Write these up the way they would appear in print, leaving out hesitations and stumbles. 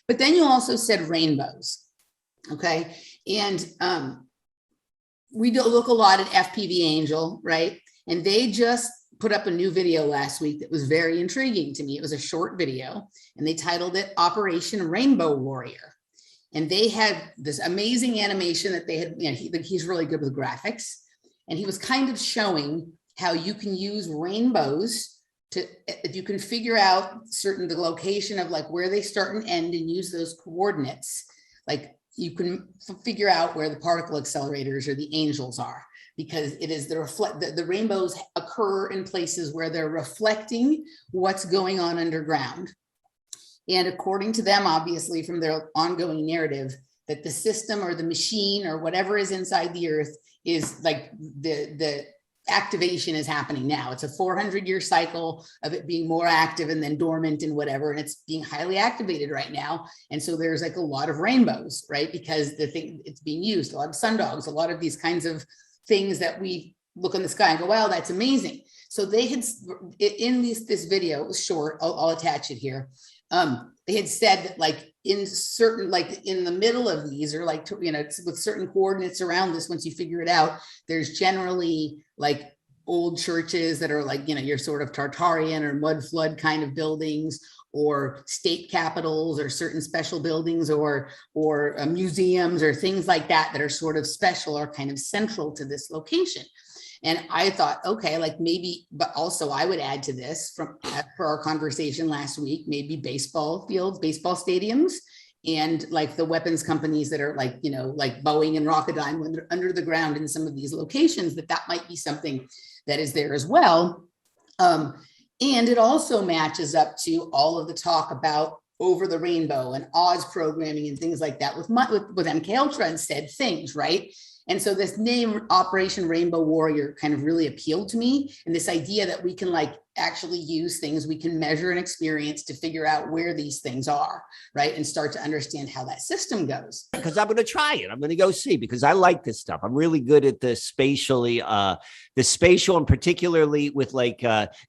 But then you also said rainbows. Okay. And we do look a lot at FPV Angel, right? And they just put up a new video last week that was very intriguing to me. It was a short video and they titled it Operation Rainbow Warrior. And they had this amazing animation that they had, you know, he's really good with graphics. And he was kind of showing how you can use rainbows to, if you can figure out the location of like where they start and end and use those coordinates, like you can figure out where the particle accelerators or the angels are, because it is the rainbows occur in places where they're reflecting what's going on underground. And according to them, obviously from their ongoing narrative, that the system or the machine or whatever is inside the earth is like the activation is happening now. It's a 400-year cycle of it being more active and then dormant and whatever, and it's being highly activated right now. And so there's like a lot of rainbows, right? Because the thing it's being used, a lot of sundogs, a lot of these kinds of things that we look in the sky and go, wow, that's amazing. So they had in this video, it was short, I'll attach it here. They had said that like in certain, like in the middle of these, or like, you know, with certain coordinates around this, once you figure it out, there's generally like old churches that are like, you know, your sort of Tartarian or mud flood kind of buildings, or state capitals, or certain special buildings, or museums, or things like that, that are sort of special or kind of central to this location. And I thought, okay, like maybe, but also I would add to this for our conversation last week, maybe baseball fields, baseball stadiums, and like the weapons companies that are like, you know, like Boeing and Rocketdyne, when they're under the ground in some of these locations, that might be something that is there as well. And it also matches up to all of the talk about Over the Rainbow and Oz programming and things like that with MK Ultra and said things, right? And so this name Operation Rainbow Warrior kind of really appealed to me. And this idea that we can like actually use things we can measure and experience to figure out where these things are, right? And start to understand how that system goes. Because I'm going to try it. I'm going to go see, because I like this stuff. I'm really good at the spatial and particularly with like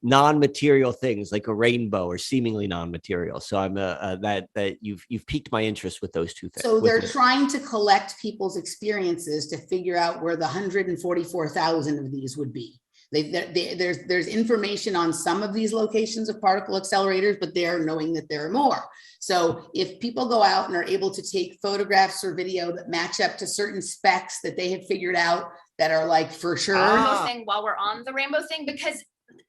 non-material things like a rainbow or seemingly non-material. So I'm that you've piqued my interest with those two things. So they're trying to collect people's experiences to figure out where the 144,000 of these would be. There's information on some of these locations of particle accelerators, but they're knowing that there are more. So if people go out and are able to take photographs or video that match up to certain specs that they have figured out that are like for sure. Thing while we're on the rainbow thing, because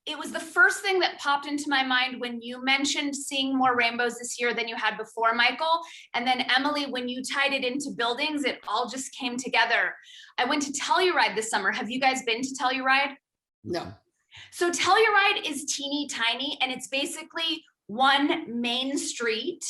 it was the first thing that popped into my mind when you mentioned seeing more rainbows this year than you had before, Michael. And then Emily, when you tied it into buildings, it all just came together. I went to Telluride this summer. Have you guys been to Telluride? No. So Telluride is teeny tiny, and it's basically one main street.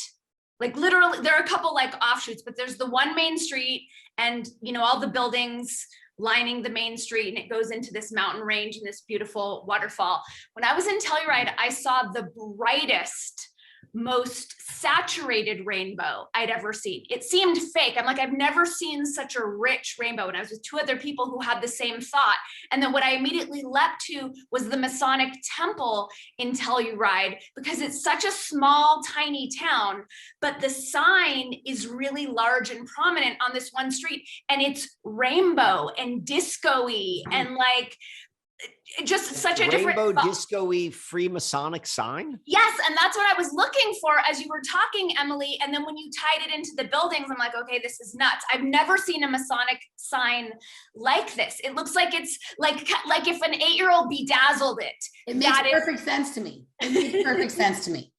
Like literally, there are a couple like offshoots, but there's the one main street, and you know, all the buildings lining the main street, and it goes into this mountain range and this beautiful waterfall. When I was in Telluride, I saw the brightest, most saturated rainbow I'd ever seen. It seemed fake. I'm like, I've never seen such a rich rainbow. And I was with two other people who had the same thought. And then what I immediately leapt to was the Masonic Temple in Telluride, because it's such a small, tiny town, but the sign is really large and prominent on this one street. And it's rainbow and disco-y and like, just such a different rainbow disco-y Freemasonic sign. Yes, and that's what I was looking for as you were talking, Emily. And then when you tied it into the buildings, I'm like, okay, this is nuts. I've never seen a Masonic sign like this. It looks like it's like if an 8-year-old bedazzled it. It makes perfect sense to me. It makes perfect sense to me.